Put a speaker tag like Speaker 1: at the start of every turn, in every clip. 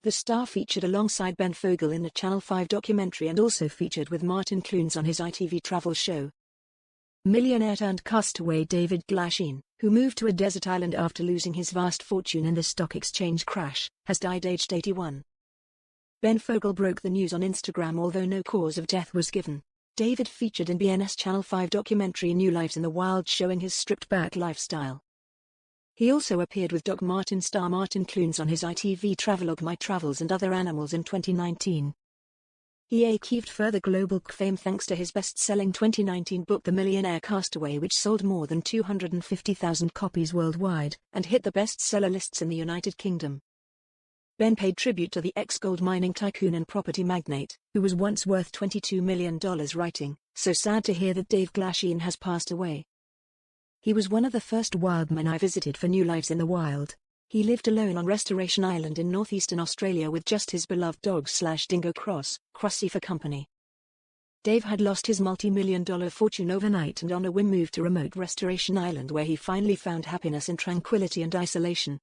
Speaker 1: The star featured alongside Ben Fogle in the Channel 5 documentary and also featured with Martin Clunes on his ITV travel show. Millionaire turned castaway David Glasheen, who moved to a desert island after losing his vast fortune in the stock exchange crash, has died aged 81. Ben Fogle broke the news on Instagram although no cause of death was given. David featured in BN's Channel 5 documentary New Lives in the Wild showing his stripped-back lifestyle. He also appeared with Doc Martin star Martin Clunes on his ITV travelogue My Travels and Other Animals in 2019. He achieved further global fame thanks to his best-selling 2019 book The Millionaire Castaway, which sold more than 250,000 copies worldwide and hit the bestseller lists in the United Kingdom. Ben paid tribute to the ex-gold mining tycoon and property magnate, who was once worth $22 million, writing, "So sad to hear that Dave Glasheen has passed away. He was one of the first wild men I visited for New Lives in the Wild. He lived alone on Restoration Island in northeastern Australia with just his beloved dog/dingo Crossy for company." Dave had lost his multi-million-dollar fortune overnight and on a whim moved to remote Restoration Island where he finally found happiness in tranquility and isolation.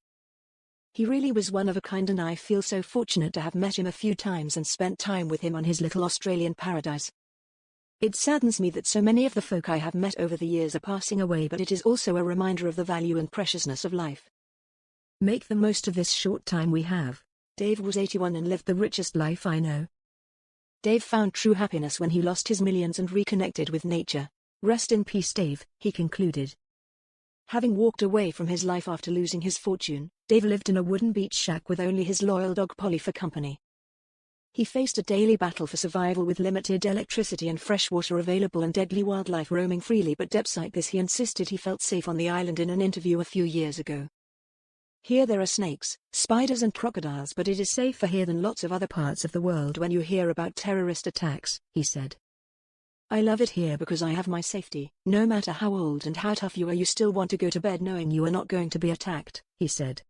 Speaker 1: "He really was one of a kind and I feel so fortunate to have met him a few times and spent time with him on his little Australian paradise. It saddens me that so many of the folk I have met over the years are passing away, but it is also a reminder of the value and preciousness of life. Make the most of this short time we have." Dave was 81 and lived the richest life I know. Dave found true happiness when he lost his millions and reconnected with nature. "Rest in peace, Dave," he concluded. Having walked away from his life after losing his fortune, Dave lived in a wooden beach shack with only his loyal dog Polly for company. He faced a daily battle for survival with limited electricity and fresh water available and deadly wildlife roaming freely, but despite this he insisted he felt safe on the island in an interview a few years ago. "Here there are snakes, spiders and crocodiles, but it is safer here than lots of other parts of the world when you hear about terrorist attacks," he said. "I love it here because I have my safety. No matter how old and how tough you are, you still want to go to bed knowing you are not going to be attacked," he said.